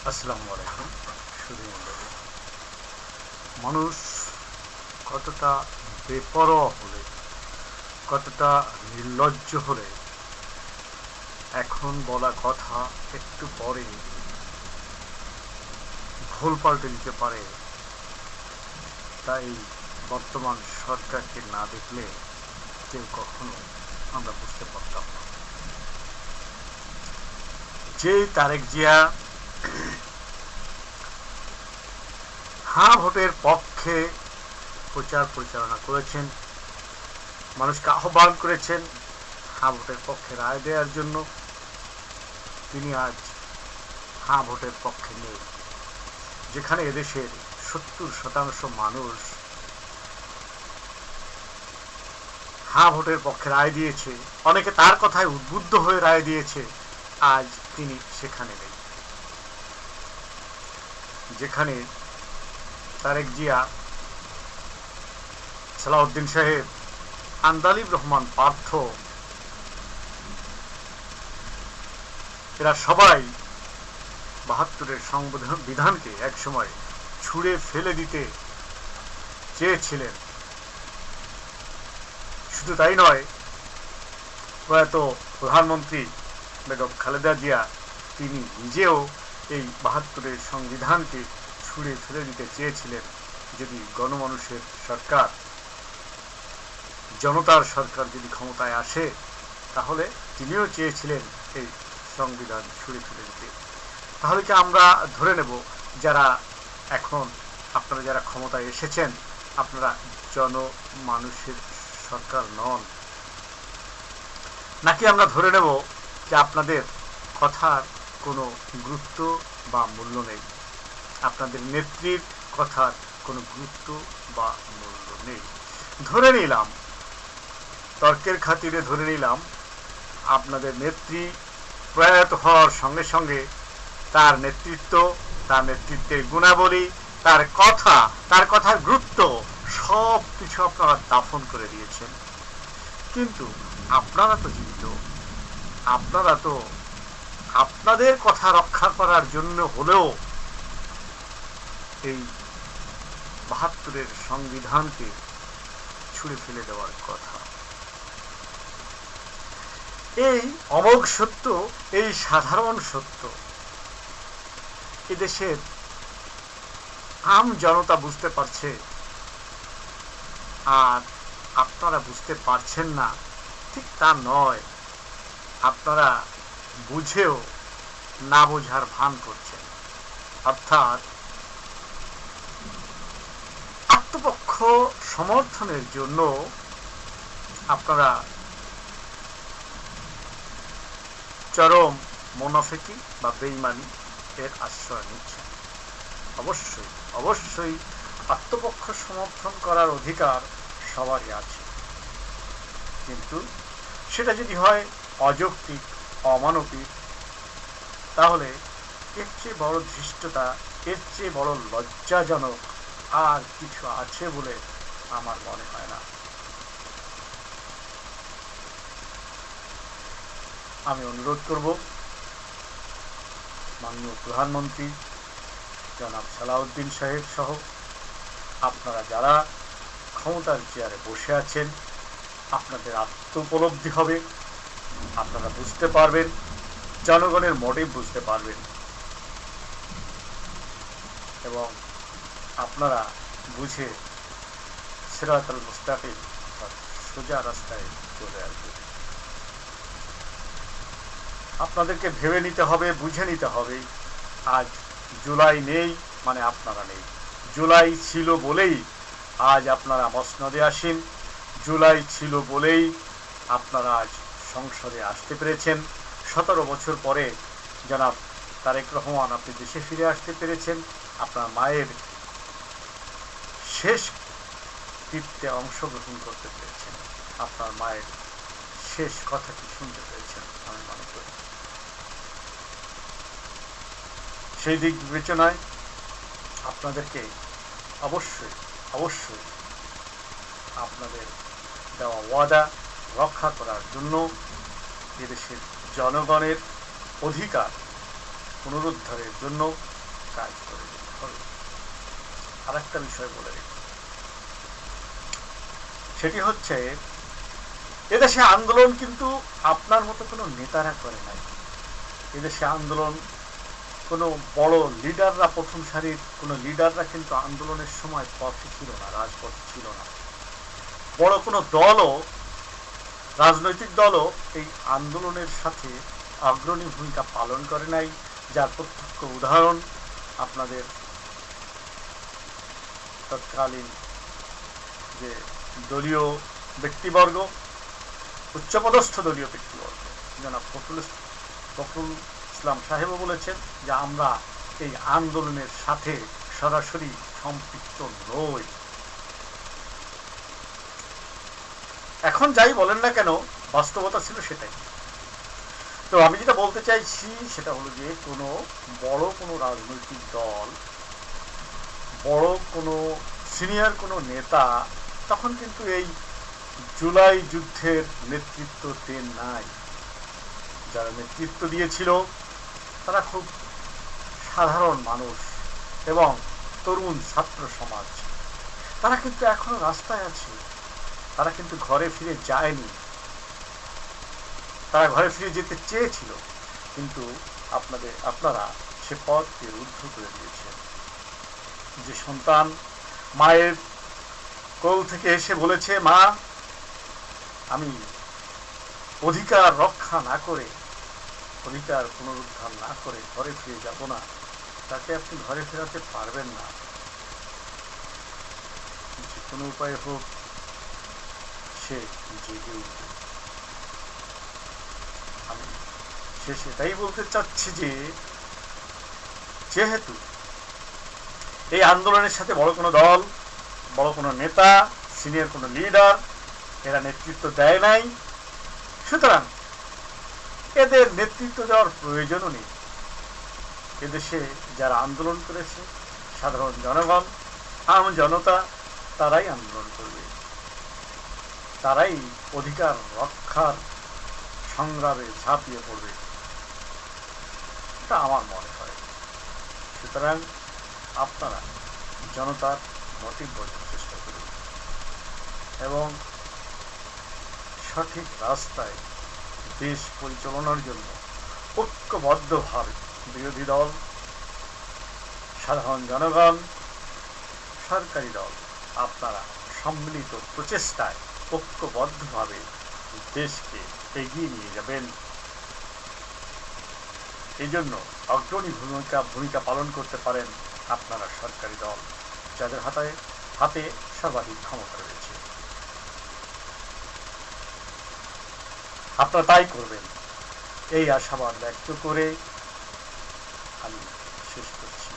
আসসালামু আলাইকুম সুধী মণ্ডলী। মানুষ কতটা বেপরোয়া হলে, কতটা নির্লজ্জ হলে এখন বলা কথা একটু পরে ভুল পাল্টে দিতে পারে, তাই বর্তমান সরকারকে না দেখলে কেউ কখনো আমরা বুঝতে পারতাম না। যে তারেক জিয়া হ্যাঁ ভোটের পক্ষে প্রচার পরিচালনা করেছেন, মানুষকে আহ্বান করেছেন হ্যাঁ ভোটের পক্ষে রায় দেওয়ার জন্য, তিনি আজ হ্যাঁ ভোটের পক্ষে নেই। যেখানে এদেশের 70% মানুষ হ্যাঁ ভোটের পক্ষে রায় দিয়েছে, অনেকে তার কথায় উদ্বুদ্ধ হয়ে রায় দিয়েছে, আজ তিনি সেখানে নেই। যেখানে তারেক জিয়া, সালাউদ্দিন সাহেব, আন্দালিব রহমান পার্থ, এরা সবাই ৭২-এর সংবিধানকে একসময় ছুঁড়ে ফেলে দিতে চেয়েছিলেন। শুধু তাই নয়, প্রয়াত প্রধানমন্ত্রী বেগম খালেদা জিয়া তিনি নিজেও এই ৭২-এর সংবিধানকে ছুঁড়ে ফেলে দিতে চেয়েছিলেন। যদি গণমানুষের সরকার, জনতার সরকার যদি ক্ষমতায় আসে, তাহলে তিনিও চেয়েছিলেন এই সংবিধান ছুঁড়ে ফেলে দিতে। তাহলে কি আমরা ধরে নেব যারা এখন আপনারা যারা ক্ষমতায় এসেছেন, আপনারা জনমানুষের সরকার নন? নাকি আমরা ধরে নেব যে আপনাদের কথার কোনো গুরুত্ব বা মূল্য নেই, আপনাদের নেত্রীর কথার কোনো গুরুত্ব বা মূল্য নেই? ধরে নিলাম, তর্কের খাতিরে ধরে নিলাম, আপনাদের নেত্রী প্রয়াত হওয়ার সঙ্গে সঙ্গে তার নেতৃত্ব, তার নেতৃত্বের গুণাবলী, তার কথার গুরুত্ব সব কিছু আপনারা দাফন করে দিয়েছেন। কিন্তু আপনারা তো জীবিত, আপনারা তো আপনাদের কথা রক্ষা করার জন্য হলেও এই ৭২-এর সংবিধানকে ছুঁড়ে ফেলে দেওয়ার কথা। এই অমোঘ সত্য, এই সাধারণ সত্য এদেশের আম জনতা বুঝতে পারছে, আর আপনারা বুঝতে পারছেন না, ঠিক তা নয়। আপনারা বুঝেও না বোঝার ভান করছেন, অর্থাৎ আত্মপক্ষ সমর্থনের জন্য আপনারা চরম মুনাফিকি বা বেঈমানি এর আশ্রয় নিচ্ছেন। অবশ্যই অবশ্যই আত্মপক্ষ সমর্থন করার অধিকার সবারই আছে, কিন্তু সেটা যদি হয় অযৌক্তিক, অমানবিক, তাহলে এর চেয়ে বড় ধৃষ্টতা, এর চেয়ে বড় লজ্জাজনক আর কিছু আছে বলে আমার মনে হয় না। আমি অনুরোধ করব মাননীয় প্রধানমন্ত্রী জনাব সালাউদ্দিন সাহেব সহ আপনারা যারা ক্ষমতার চেয়ারে বসে আছেন, আপনাদের আত্মোপলব্ধি হবে, আপনারা বুঝতে পারবেন, জনগণের মোটিভ বুঝতে পারবেন, এবং আপনারা বুঝে সিরাতাল মুস্তাকিম অর্থাৎ সোজা রাস্তায় চলে আসবেন। আপনাদেরকে ভেবে নিতে হবে, বুঝে নিতে হবে, আজ জুলাই নেই মানে আপনারা নেই। জুলাই ছিল বলেই আজ আপনারা মসনদে আসেন, জুলাই ছিল বলেই আপনারা আজ সংসদে আসতে পেরেছেন। 17 বছর পরে জনাব তারেক রহমান আপনি দেশে ফিরে আসতে পেরেছেন, আপনার মায়ের শেষ কৃত্যে অংশগ্রহণ করতে পেরেছেন, আপনার মায়ের শেষ কথাটি শুনতে পেরেছেন। আমি মনে করি সেই দিক বিবেচনায় আপনাদেরকে অবশ্যই অবশ্যই আপনাদের দেওয়া ওয়াদা রক্ষা করার জন্য এদেশের জনগণের অধিকার পুনরুদ্ধারের জন্য কাজ করে যেতে হবে। আর একটা বিষয় বলে রেখে, সেটি হচ্ছে এদেশে আন্দোলন কিন্তু আপনার মতো কোনো নেতারা করে নাই। এদেশে আন্দোলন কোনো বড় লিডাররা, প্রথম সারির কোনো লিডাররা কিন্তু আন্দোলনের সময় পথে ছিল না, রাজপথে ছিল না। বড় কোনো দলও, রাজনৈতিক দলও এই আন্দোলনের সাথে অগ্রণী ভূমিকা পালন করে নাই, যার প্রত্যক্ষ উদাহরণ আপনাদের তৎকালীন যে দলীয় ব্যক্তিবর্গ, উচ্চপদস্থ দলীয় ব্যক্তিবর্গ, জনাব ফখরুল ইসলাম সাহেবও বলেছেন যে আমরা এই আন্দোলনের সাথে সরাসরি সম্পৃক্ত নই। এখন যাই বলেন না কেন, বাস্তবতা ছিল সেটাই। তো আমি যেটা বলতে চাইছি সেটা হলো যে কোনো বড় কোনো রাজনৈতিক দল, বড় কোনো সিনিয়র কোনো নেতা তখন কিন্তু এই জুলাই যুদ্ধের নেতৃত্ব দেন নাই। যারা নেতৃত্ব দিয়েছিল তারা খুব সাধারণ মানুষ এবং তরুণ ছাত্র সমাজ। তারা কিন্তু এখনো রাস্তায় আছে, তারা কিন্তু ঘরে ফিরে যায়নি। তারা ঘরে ফিরে যেতে চেয়েছিল, কিন্তু আপনারা সে পথকে রুদ্ধ করে দিয়েছেন। যে সন্তান মায়ের কোল থেকে এসে বলেছে, মা আমি অধিকার রক্ষা না করে, অধিকার পুনরুদ্ধার না করে ঘরে ফিরে যাব না, তাকে আপনি ঘরে ফেরাতে পারবেন না। যে কোনো উপায়ে হোক সে জেগে উঠবে। আমি সেটাই বলতে চাচ্ছি যে যেহেতু এই আন্দোলনের সাথে বড় কোনো দল, বড় কোনো নেতা, সিনিয়র কোনো লিডার এরা নেতৃত্ব দেয় নাই, সুতরাং এদের নেতৃত্ব দেওয়ার প্রয়োজনও নেই। এদেশে যারা আন্দোলন করেছে সাধারণ জনগণ, আম জনতা, তারাই আন্দোলন করবে, তারাই অধিকার রক্ষার সংগ্রামে ঝাঁপিয়ে পড়বে, এটা আমার মনে হয়। সুতরাং আপনারা জনতার মোটিভ বোঝার চেষ্টা করুন এবং সঠিক রাস্তায় দেশ পরিচালনার জন্য ঐক্যবদ্ধভাবে বিরোধী দল, সাধারণ জনগণ, সরকারি দল, আপনারা সম্মিলিত প্রচেষ্টায় ঐক্যবদ্ধভাবে দেশকে এগিয়ে নিয়ে যাবেন। এই জন্য অগ্রণী ভূমিকা পালন করতে পারেন আপনারা সরকারি দল, যাদের হাতে সর্বাধিক ক্ষমতা রয়েছে। আপনারা তাই করবেন, এই আশাবাদ ব্যক্ত করে আমি শেষ করছি।